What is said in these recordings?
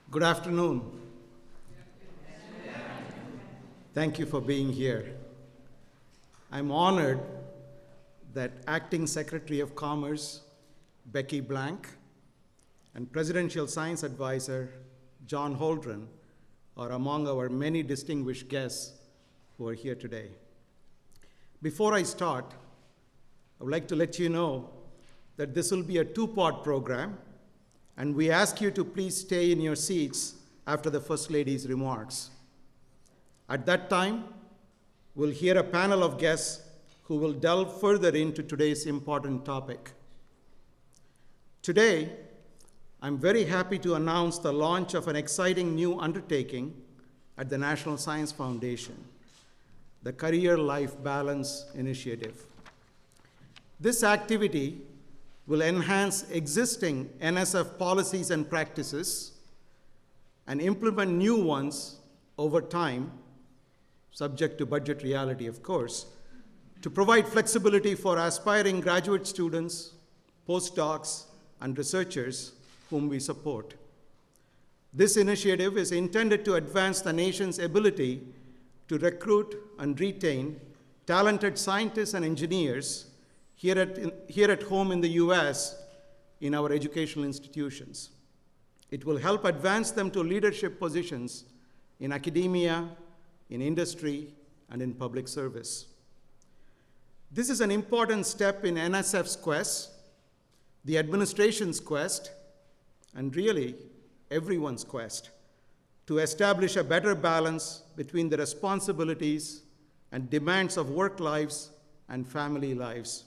Good afternoon. Thank you for being here. I'm honored that Acting Secretary of Commerce, Becky Blank, and Presidential Science Advisor, John Holdren, are among our many distinguished guests who are here today. Before I start, I would like to let you know that this will be a two-part program, and we ask you to please stay in your seats after the First Lady's remarks. At that time, we'll hear a panel of guests who will delve further into today's important topic. Today, I'm very happy to announce the launch of an exciting new undertaking at the National Science Foundation, the Career-Life Balance Initiative. This activity will enhance existing NSF policies and practices and implement new ones over time, subject to budget reality, of course, to provide flexibility for aspiring graduate students, postdocs, and researchers whom we support. This initiative is intended to advance the nation's ability to recruit and retain talented scientists and engineers here at home in the US in our educational institutions. It will help advance them to leadership positions in academia, in industry, and in public service. This is an important step in NSF's quest, the administration's quest, and really everyone's quest to establish a better balance between the responsibilities and demands of work lives and family lives.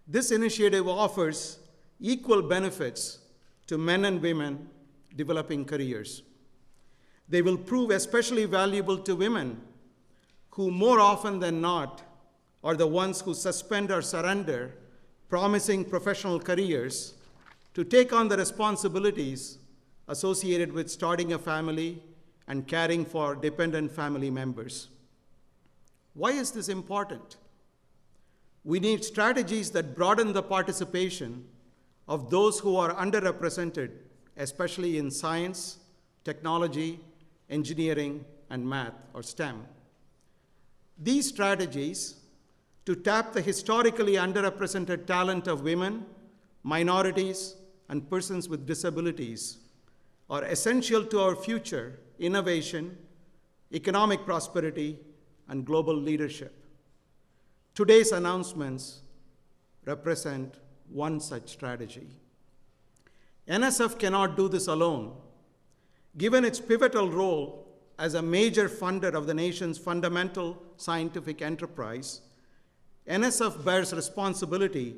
This initiative offers equal benefits to men and women developing careers. They will prove especially valuable to women who more often than not are the ones who suspend or surrender promising professional careers to take on the responsibilities associated with starting a family and caring for dependent family members. Why is this important? We need strategies that broaden the participation of those who are underrepresented, especially in science, technology, engineering, and math, or STEM. These strategies to tap the historically underrepresented talent of women, minorities, and persons with disabilities are essential to our future innovation, economic prosperity, and global leadership. Today's announcements represent one such strategy. NSF cannot do this alone. Given its pivotal role as a major funder of the nation's fundamental scientific enterprise, NSF bears responsibility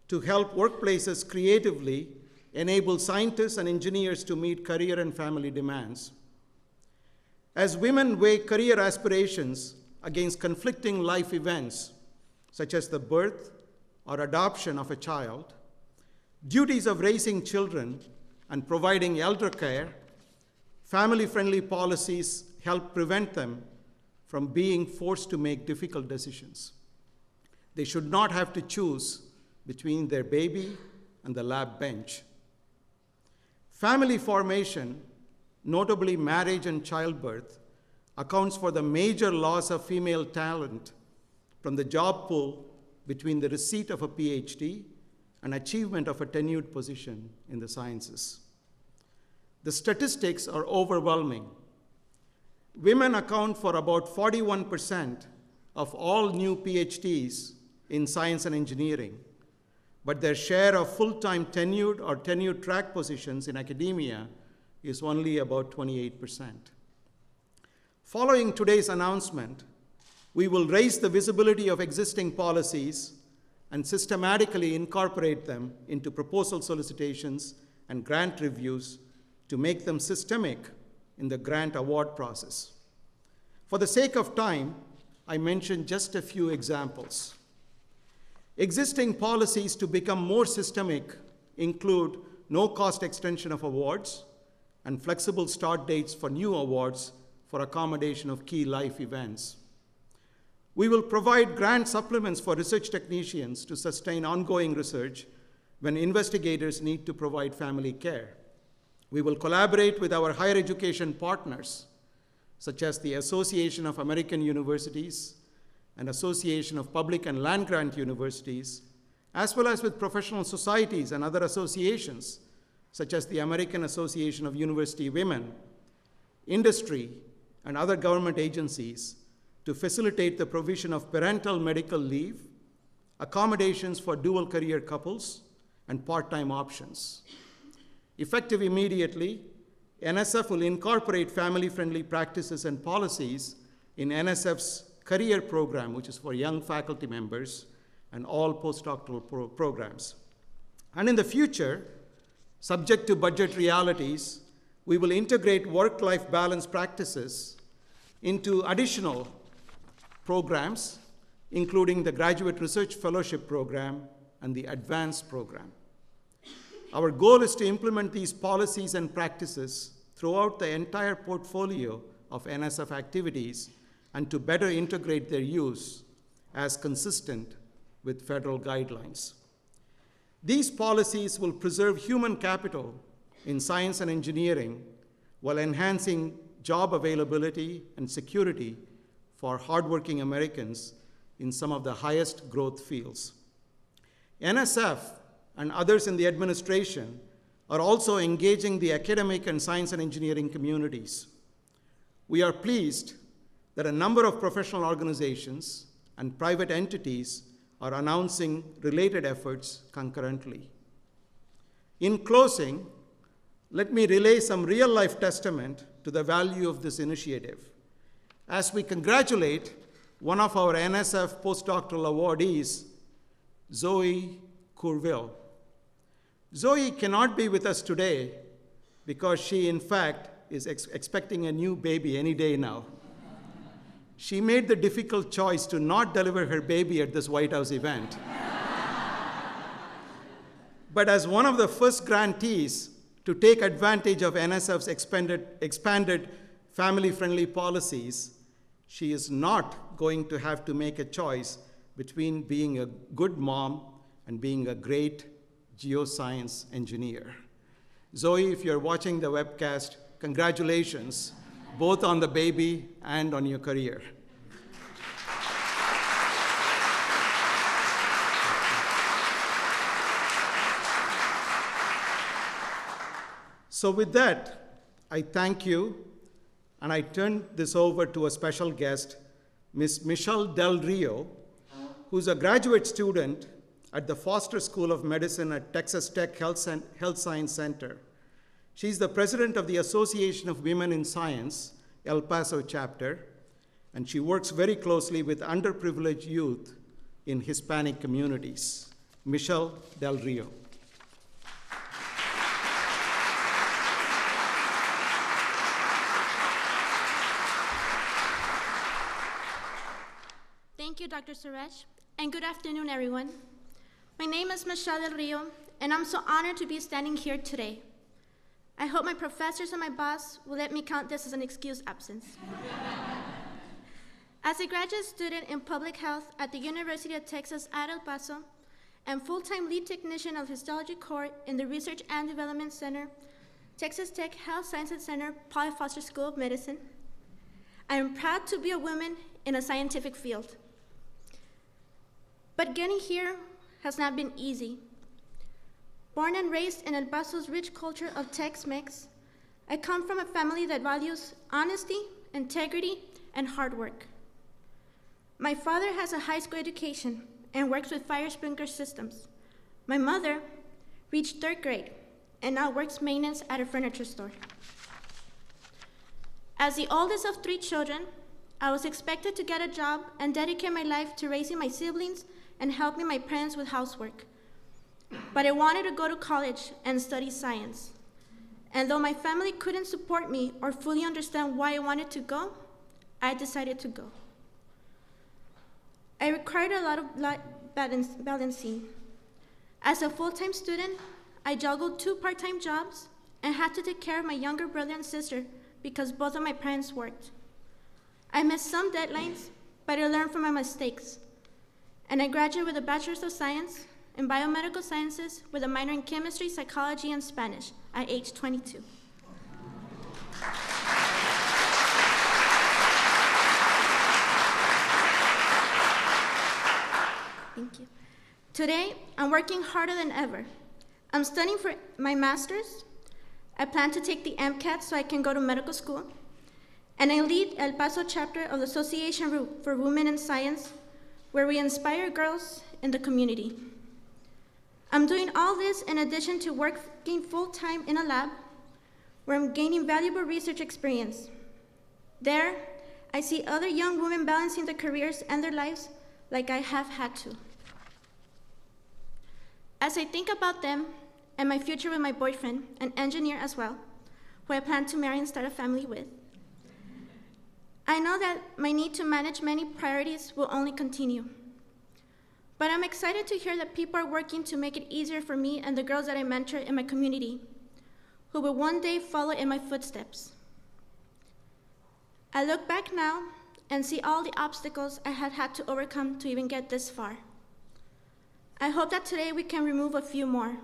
to help workplaces creatively enable scientists and engineers to meet career and family demands. As women weigh career aspirations against conflicting life events, such as the birth or adoption of a child, duties of raising children and providing elder care, family-friendly policies help prevent them from being forced to make difficult decisions. They should not have to choose between their baby and the lab bench. Family formation, notably marriage and childbirth, accounts for the major loss of female talent from the job pool between the receipt of a PhD and achievement of a tenured position in the sciences. The statistics are overwhelming. Women account for about 41% of all new PhDs in science and engineering, but their share of full-time tenured or tenured track positions in academia is only about 28%. Following today's announcement, we will raise the visibility of existing policies and systematically incorporate them into proposal solicitations and grant reviews to make them systemic in the grant award process. For the sake of time, I mentioned just a few examples. Existing policies to become more systemic include no-cost extension of awards and flexible start dates for new awards for accommodation of key life events. We will provide grant supplements for research technicians to sustain ongoing research when investigators need to provide family care. We will collaborate with our higher education partners, such as the Association of American Universities and Association of Public and Land-Grant Universities, as well as with professional societies and other associations, such as the American Association of University Women, industry, and other government agencies, to facilitate the provision of parental medical leave, accommodations for dual career couples, and part-time options. Effective immediately, NSF will incorporate family-friendly practices and policies in NSF's career program, which is for young faculty members, and all postdoctoral programs. And in the future, subject to budget realities, we will integrate work-life balance practices into additional programs, including the Graduate Research Fellowship Program and the Advanced Program. Our goal is to implement these policies and practices throughout the entire portfolio of NSF activities and to better integrate their use as consistent with federal guidelines. These policies will preserve human capital in science and engineering while enhancing job availability and security for hardworking Americans in some of the highest growth fields. NSF and others in the administration are also engaging the academic and science and engineering communities. We are pleased that a number of professional organizations and private entities are announcing related efforts concurrently. In closing, let me relay some real-life testament to the value of this initiative as we congratulate one of our NSF postdoctoral awardees, Zoe Courville. Zoe cannot be with us today because she, in fact, is expecting a new baby any day now. She made the difficult choice to not deliver her baby at this White House event. But as one of the first grantees to take advantage of NSF's expanded family-friendly policies, she is not going to have to make a choice between being a good mom and being a great geoscience engineer. Zoe, if you're watching the webcast, congratulations, both on the baby and on your career. So with that, I thank you, and I turn this over to a special guest, Ms. Michelle Del Rio, who's a graduate student at the Foster School of Medicine at Texas Tech Health Science Center. She's the president of the Association of Women in Science, El Paso chapter, and she works very closely with underprivileged youth in Hispanic communities. Michelle Del Rio. Thank you, Dr. Suresh, and good afternoon, everyone. My name is Michelle Del Rio, and I'm so honored to be standing here today. I hope my professors and my boss will let me count this as an excused absence. As a graduate student in public health at the University of Texas at El Paso, and full-time lead technician of histology core in the Research and Development Center, Texas Tech Health Sciences Center, Paul Foster School of Medicine, I am proud to be a woman in a scientific field. But getting here has not been easy. Born and raised in El Paso's rich culture of Tex-Mex, I come from a family that values honesty, integrity, and hard work. My father has a high school education and works with fire sprinkler systems. My mother reached 3rd grade and now works maintenance at a furniture store. As the oldest of 3 children, I was expected to get a job and dedicate my life to raising my siblings and helping my parents with housework. But I wanted to go to college and study science. And though my family couldn't support me or fully understand why I wanted to go, I decided to go. I required a lot of balancing. As a full-time student, I juggled 2 part-time jobs and had to take care of my younger brother and sister because both of my parents worked. I missed some deadlines, but I learned from my mistakes. And I graduated with a Bachelor's of Science in Biomedical Sciences with a minor in Chemistry, Psychology, and Spanish at age 22. Today, I'm working harder than ever. I'm studying for my master's. I plan to take the MCAT so I can go to medical school. And I lead El Paso chapter of the Association for Women in Science, where we inspire girls in the community. I'm doing all this in addition to working full-time in a lab, where I'm gaining valuable research experience. There, I see other young women balancing their careers and their lives like I have had to. As I think about them and my future with my boyfriend, an engineer as well, who I plan to marry and start a family with, I know that my need to manage many priorities will only continue. But I'm excited to hear that people are working to make it easier for me and the girls that I mentor in my community, who will one day follow in my footsteps. I look back now and see all the obstacles I have had to overcome to even get this far. I hope that today we can remove a few more.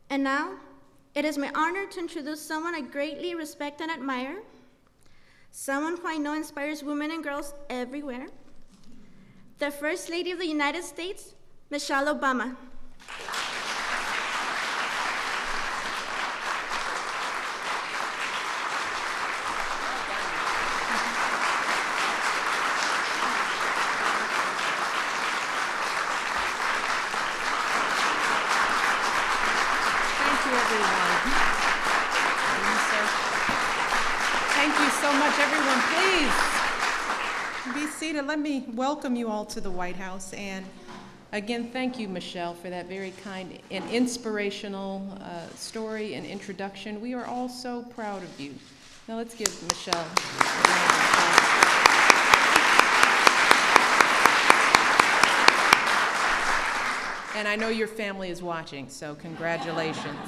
And now, it is my honor to introduce someone I greatly respect and admire, someone who I know inspires women and girls everywhere, the First Lady of the United States, Michelle Obama. Let me welcome you all to the White House, and again, thank you, Michelle, for that very kind and inspirational story and introduction. We are all so proud of you. Now let's give Michelle a round of applause. And I know your family is watching, so congratulations.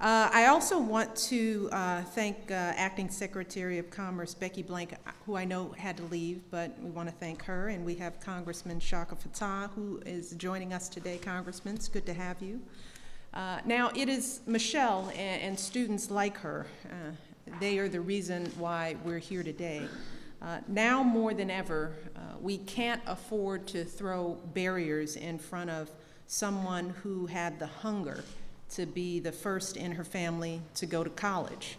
I also want to thank Acting Secretary of Commerce Becky Blank, who I know had to leave, but we want to thank her. And we have Congressman Shaka Fattah, who is joining us today. Congressman, it's good to have you. Now, it is Michelle and students like her. They are the reason why we're here today. Now more than ever, we can't afford to throw barriers in front of someone who had the hunger to be the first in her family to go to college,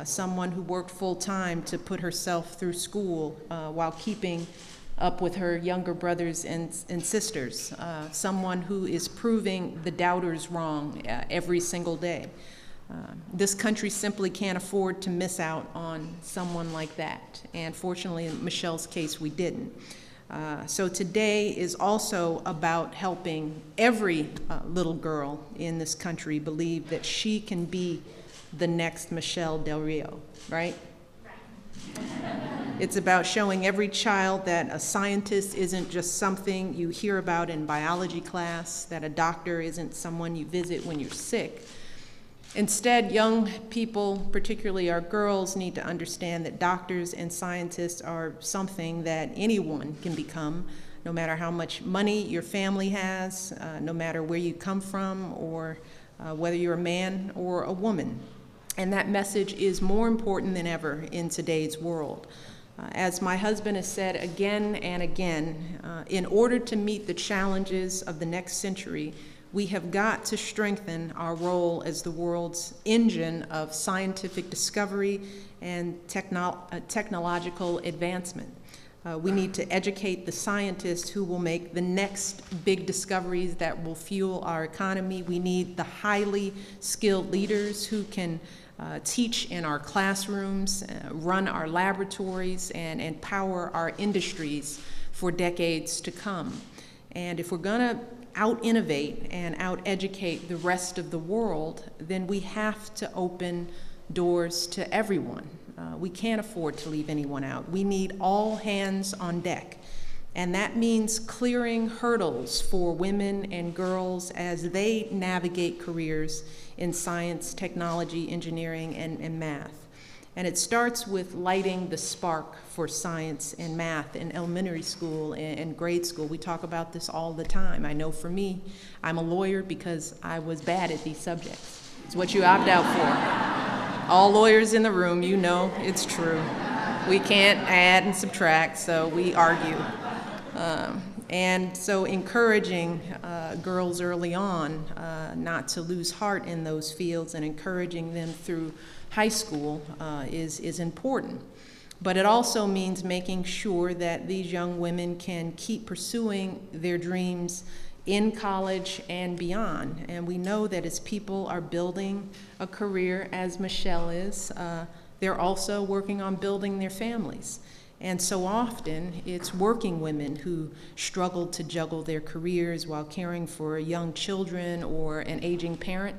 someone who worked full-time to put herself through school while keeping up with her younger brothers and sisters, someone who is proving the doubters wrong every single day. This country simply can't afford to miss out on someone like that, and fortunately, in Michelle's case, we didn't. So today is also about helping every little girl in this country believe that she can be the next Michelle Del Rio, right? It's about showing every child that a scientist isn't just something you hear about in biology class, that a doctor isn't someone you visit when you're sick. Instead, young people, particularly our girls, need to understand that doctors and scientists are something that anyone can become, no matter how much money your family has, no matter where you come from, or whether you're a man or a woman. And that message is more important than ever in today's world. As my husband has said again and again, in order to meet the challenges of the next century, we have got to strengthen our role as the world's engine of scientific discovery and technological advancement. We need to educate the scientists who will make the next big discoveries that will fuel our economy. We need the highly skilled leaders who can teach in our classrooms, run our laboratories, and empower our industries for decades to come. And if we're going to out-innovate and out-educate the rest of the world, then we have to open doors to everyone. We can't afford to leave anyone out. We need all hands on deck. And that means clearing hurdles for women and girls as they navigate careers in science, technology, engineering, and math. And it starts with lighting the spark for science and math in elementary school and grade school. We talk about this all the time. I know for me, I'm a lawyer because I was bad at these subjects. It's what you opt out for. All lawyers in the room, you know it's true. We can't add and subtract, so we argue. And so encouraging girls early on not to lose heart in those fields and encouraging them through high school is important. But it also means making sure that these young women can keep pursuing their dreams in college and beyond. And we know that as people are building a career, as Michelle is, they're also working on building their families. And so often, it's working women who struggle to juggle their careers while caring for young children or an aging parent.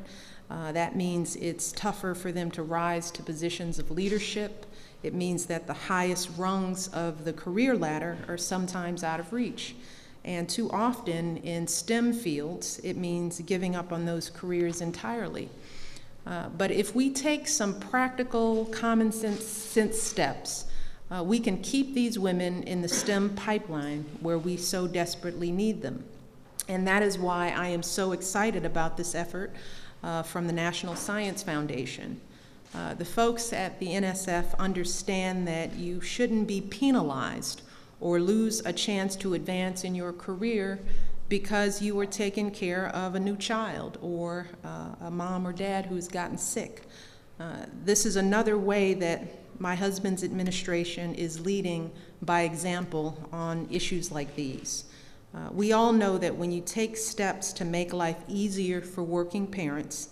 That means it's tougher for them to rise to positions of leadership. It means that the highest rungs of the career ladder are sometimes out of reach. And too often in STEM fields, it means giving up on those careers entirely. But if we take some practical, common sense steps, we can keep these women in the STEM pipeline where we so desperately need them. And that is why I am so excited about this effort from the National Science Foundation. The folks at the NSF understand that you shouldn't be penalized or lose a chance to advance in your career because you were taking care of a new child or a mom or dad who's gotten sick. This is another way that my husband's administration is leading by example on issues like these. We all know that when you take steps to make life easier for working parents,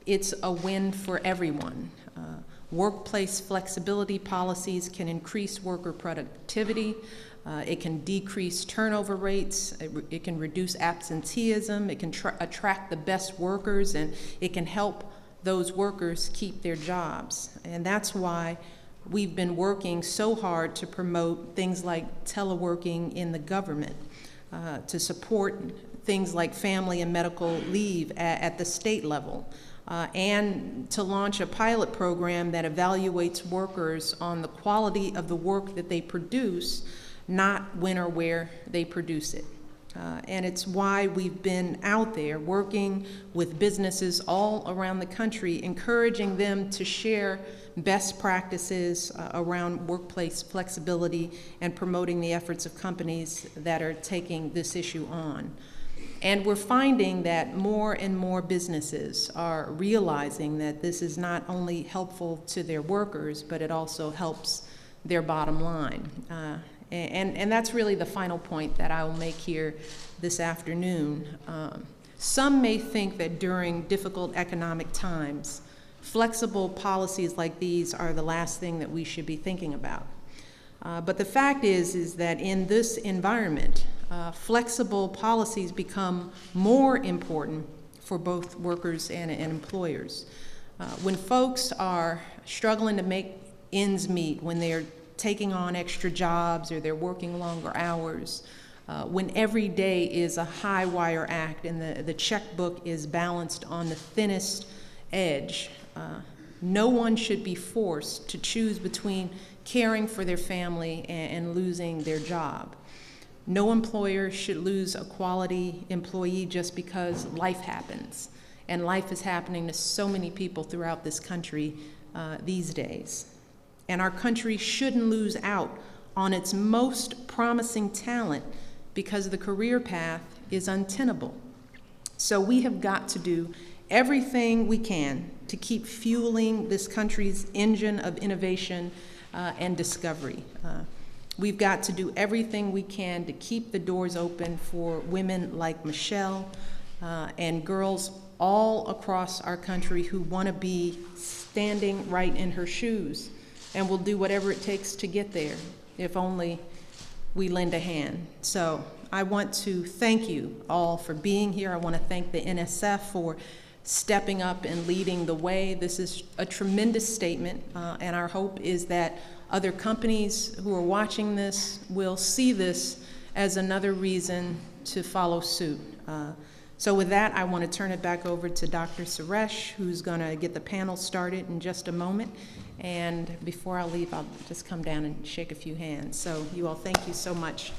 it's a win for everyone. Workplace flexibility policies can increase worker productivity. It can decrease turnover rates. It can reduce absenteeism. It can attract the best workers, and it can help those workers keep their jobs. And that's why we've been working so hard to promote things like teleworking in the government, to support things like family and medical leave at the state level, and to launch a pilot program that evaluates workers on the quality of the work that they produce, not when or where they produce it. And it's why we've been out there working with businesses all around the country, encouraging them to share best practices around workplace flexibility and promoting the efforts of companies that are taking this issue on. And we're finding that more and more businesses are realizing that this is not only helpful to their workers, but it also helps their bottom line. And that's really the final point that I will make here this afternoon. Some may think that during difficult economic times, flexible policies like these are the last thing that we should be thinking about. But the fact is that in this environment, flexible policies become more important for both workers and employers. When folks are struggling to make ends meet, when they're taking on extra jobs or they're working longer hours, when every day is a high wire act and the checkbook is balanced on the thinnest edge, no one should be forced to choose between caring for their family and losing their job. No employer should lose a quality employee just because life happens. And life is happening to so many people throughout this country these days. And our country shouldn't lose out on its most promising talent because the career path is untenable. So we have got to do everything we can to keep fueling this country's engine of innovation and discovery. We've got to do everything we can to keep the doors open for women like Michelle and girls all across our country who want to be standing right in her shoes. And we'll do whatever it takes to get there, if only we lend a hand. So I want to thank you all for being here. I want to thank the NSF for stepping up and leading the way. This is a tremendous statement, and our hope is that other companies who are watching this will see this as another reason to follow suit. So with that, I want to turn it back over to Dr. Suresh, who's going to get the panel started in just a moment. And before I leave, I'll just come down and shake a few hands. So you all, thank you so much.